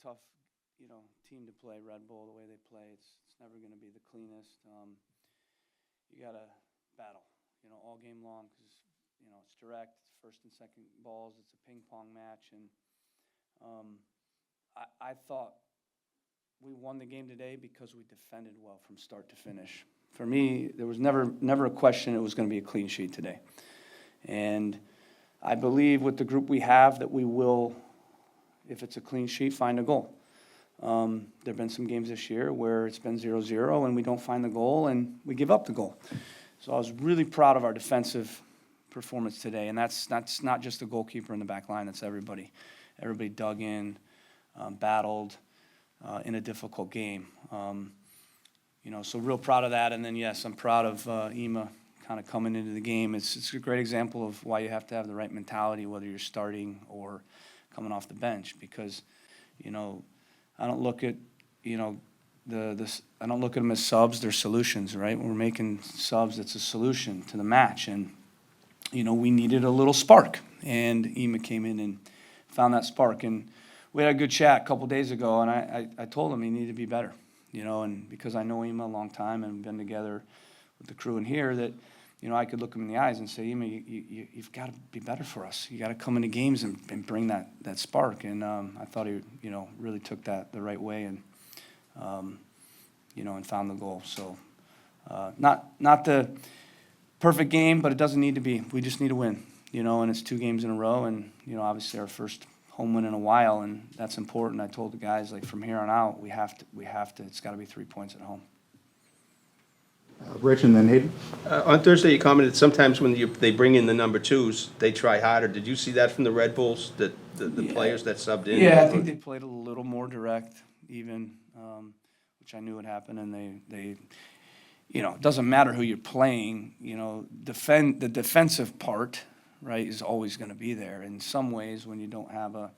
tough, team to play. Red Bull, the way they play, it's never going to be the cleanest. You got to battle, all game long because it's direct. It's first and second balls. It's a ping pong match, and I thought we won the game today because we defended well from start to finish. For me, there was never a question it was going to be a clean sheet today, and I believe with the group we have that we will, if it's a clean sheet, find a goal. There have been some games this year where it's been 0-0 and we don't find the goal and we give up the goal. So I was really proud of our defensive performance today, and that's not just the goalkeeper in the back line, that's everybody. Everybody dug in, battled in a difficult game. So real proud of that, and then yes, I'm proud of Ema kind of coming into the game. It's a great example of why you have to have the right mentality, whether you're starting or coming off the bench, because I don't look at I don't look at them as subs. They're solutions, right? When we're making subs, it's a solution to the match, and we needed a little spark, and Ema came in and found that spark, and we had a good chat a couple days ago, and I told him he needed to be better, and because I know Ema a long time and been together with the crew in here, that I could look him in the eyes and say, Ema, you've got to be better for us. You got to come into games and bring that spark. And I thought he, really took that the right way and, and found the goal. So not the perfect game, but it doesn't need to be. We just need to win, and it's 2 games in a row. And, obviously our first home win in a while, and that's important. I told the guys, from here on out, we have to, it's got to be 3 points at home. Rich and then Hayden. On Thursday, you commented sometimes when they bring in the number 2s, they try harder. Did you see that from the Red Bulls, the players that subbed in? Yeah, I think they played a little more direct, even, which I knew would happen. And they it doesn't matter who you're playing. The defensive part, right, is always going to be there. In some ways, when you don't have a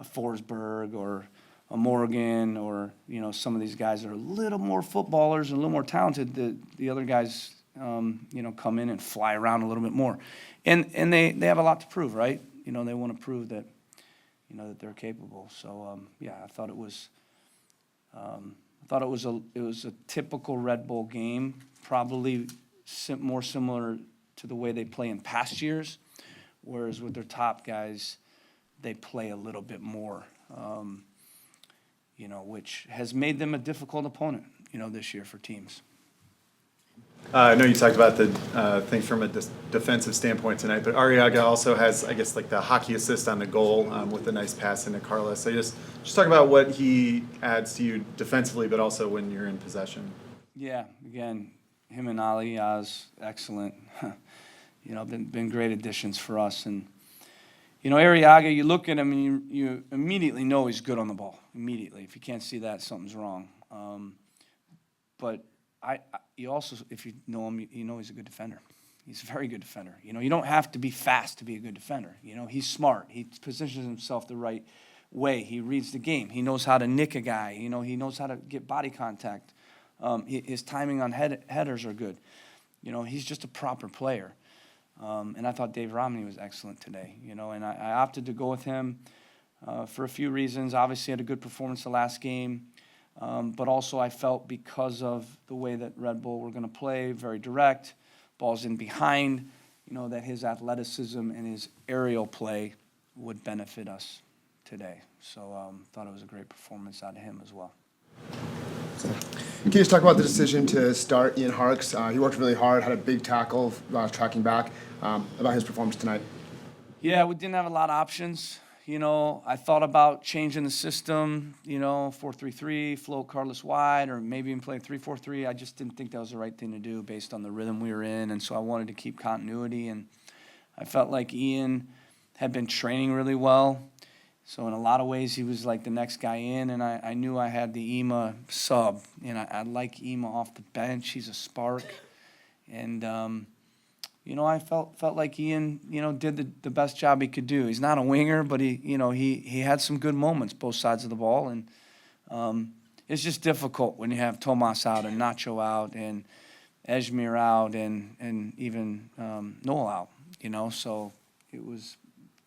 Forsberg or a Morgan or some of these guys that are a little more footballers and a little more talented, the other guys come in and fly around a little bit more, and they have a lot to prove, right? They want to prove that that they're capable. So I thought it was a typical Red Bull game, probably more similar to the way they play in past years, whereas with their top guys they play a little bit more. Which has made them a difficult opponent, this year for teams. I know you talked about the things from a defensive standpoint tonight, but Arriaga also has, I guess, the hockey assist on the goal with a nice pass into Carlos. So just talk about what he adds to you defensively, but also when you're in possession. Yeah, again, him and Ali Oz, excellent. Been great additions for us. And Arriaga, you look at him and you immediately know he's good on the ball. Immediately. If you can't see that, something's wrong. But you also, if you know him, you know he's a good defender. He's a very good defender. You don't have to be fast to be a good defender. He's smart. He positions himself the right way. He reads the game. He knows how to nick a guy. He knows how to get body contact. His timing on headers are good. He's just a proper player. And I thought Dave Romney was excellent today, and I opted to go with him for a few reasons. Obviously, had a good performance the last game, but also I felt because of the way that Red Bull were going to play, very direct, balls in behind, that his athleticism and his aerial play would benefit us today. So thought it was a great performance out of him as well. Can you just talk about the decision to start Ian Harkes? He worked really hard, had a big tackle, tracking back, about his performance tonight. Yeah, we didn't have a lot of options. I thought about changing the system, 4-3-3, float Carlos wide, or maybe even play 3-4-3. I just didn't think that was the right thing to do based on the rhythm we were in, and so I wanted to keep continuity, and I felt like Ian had been training really well. So in a lot of ways, he was like the next guy in, and I knew I had the Ema sub, and I like Ema off the bench. He's a spark, and I felt like Ian, did the best job he could do. He's not a winger, but he had some good moments both sides of the ball, and it's just difficult when you have Tomas out and Nacho out and Ejmir out and even Noel out. So it was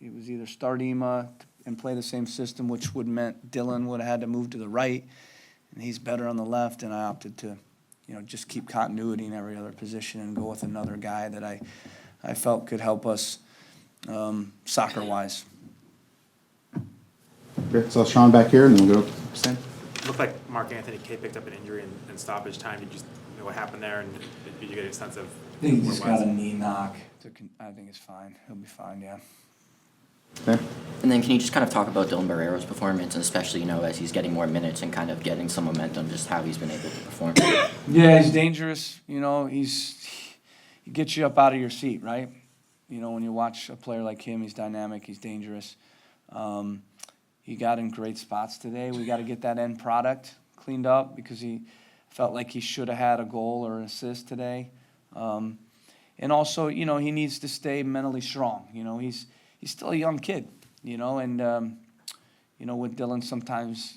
either start Ema and play the same system, which would meant Dylan would have had to move to the right, and he's better on the left, and I opted to, just keep continuity in every other position and go with another guy that I felt could help us soccer-wise. Okay, so Sean back here, and then we'll go to Sam. Looked like Mark Anthony K picked up an injury in stoppage time. Did you know what happened there, and did you get a sense of? I think he what just it was? got a knee knock. I think it's fine. He'll be fine, yeah. Okay. And then can you just kind of talk about Dylan Barrero's performance, and especially, as he's getting more minutes and kind of getting some momentum, just how he's been able to perform? Yeah, he's dangerous. He gets you up out of your seat, right? When you watch a player like him, he's dynamic, he's dangerous. He got in great spots today. We got to get that end product cleaned up because he felt like he should have had a goal or an assist today. And also, he needs to stay mentally strong. He's still a young kid, and with Dylan sometimes,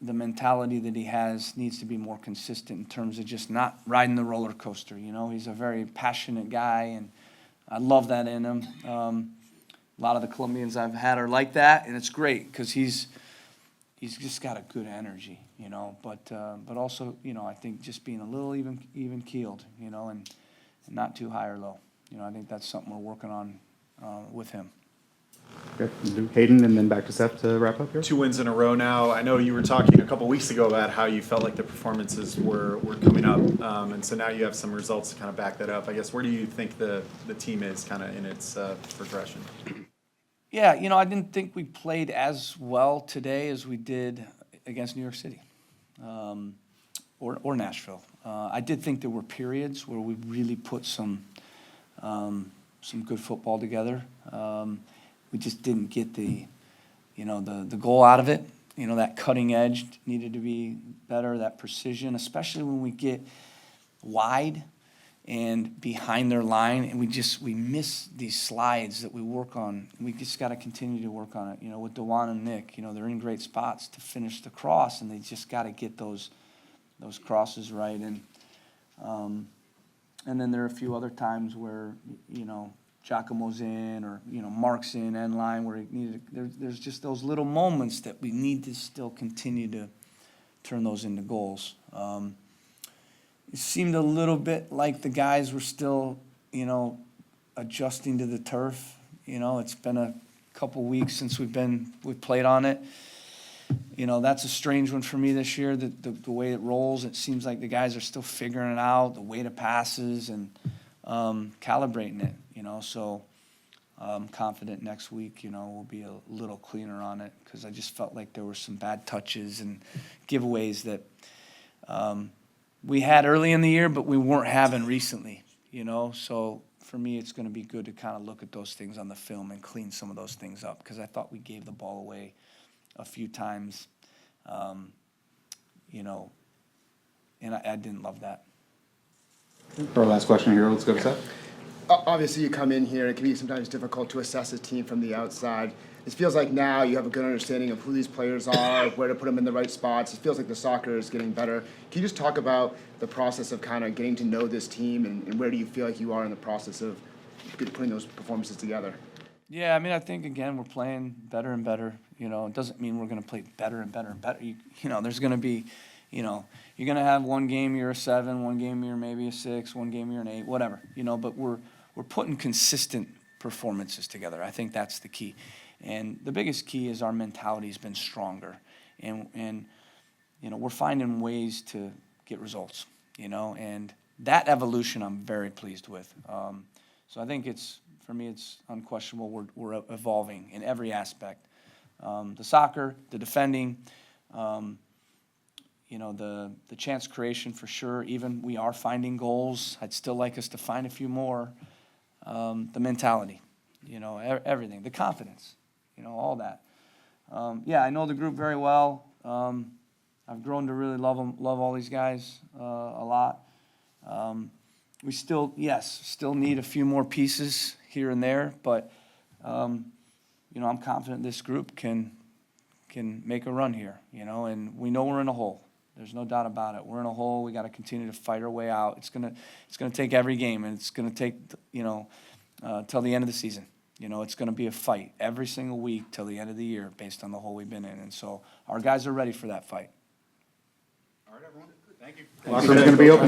the mentality that he has needs to be more consistent in terms of just not riding the roller coaster. He's a very passionate guy, and I love that in him. A lot of the Colombians I've had are like that, and it's great because he's just got a good energy, But also, I think just being a little even keeled, and not too high or low. I think that's something we're working on with him. Okay, we'll do Hayden, and then back to Seth to wrap up here. 2 wins in a row now. I know you were talking a couple weeks ago about how you felt like the performances were coming up, and so now you have some results to kind of back that up. I guess, where do you think the team is kind of in its progression? Yeah, I didn't think we played as well today as we did against New York City or Nashville. I did think there were periods where we really put some good football together. We just didn't get the goal out of it. That cutting edge needed to be better, that precision, especially when we get wide and behind their line, and we miss these slides that we work on. We just got to continue to work on it. With Dewan and Nick, they're in great spots to finish the cross, and they just got to get those crosses right. And then there are a few other times where Giacomo's in, or Mark's in end line, where he needed. There's just those little moments that we need to still continue to turn those into goals. It seemed a little bit like the guys were still, adjusting to the turf. It's been a couple weeks since we've played on it. That's a strange one for me this year, the way it rolls. It seems like the guys are still figuring it out, the weight of passes and calibrating it, So I'm confident next week, we'll be a little cleaner on it, because I just felt like there were some bad touches and giveaways that we had early in the year, but we weren't having recently, So for me, it's going to be good to kind of look at those things on the film and clean some of those things up, because I thought we gave the ball away a few times, and I didn't love that. For our last question here, let's go to Seth. Obviously, you come in here, and it can be sometimes difficult to assess a team from the outside. It feels like now you have a good understanding of who these players are, where to put them in the right spots. It feels like the soccer is getting better. Can you just talk about the process of kind of getting to know this team, and where do you feel like you are in the process of putting those performances together? Yeah, I think, again, we're playing better and better. It doesn't mean we're going to play better and better and better. There's going to be, you're going to have one game you're a 7, one game you're maybe a 6, one game you're an 8, whatever. But we're putting consistent performances together. I think that's the key. And the biggest key is our mentality's been stronger. And we're finding ways to get results, and that evolution I'm very pleased with. So I think for me, it's unquestionable we're evolving in every aspect. The soccer, the defending, the chance creation for sure. Even we are finding goals. I'd still like us to find a few more. The mentality, everything, the confidence, all that. I know the group very well. I've grown to really love all these guys a lot. We still need a few more pieces here and there, but I'm confident this group can make a run here, and we know we're in a hole. There's no doubt about it. We're in a hole. We got to continue to fight our way out. It's gonna take every game, and it's gonna take till the end of the season. You know, it's gonna be a fight every single week till the end of the year, based on the hole we've been in, and so our guys are ready for that fight. All right, everyone. Thank you. Locker room's gonna be open.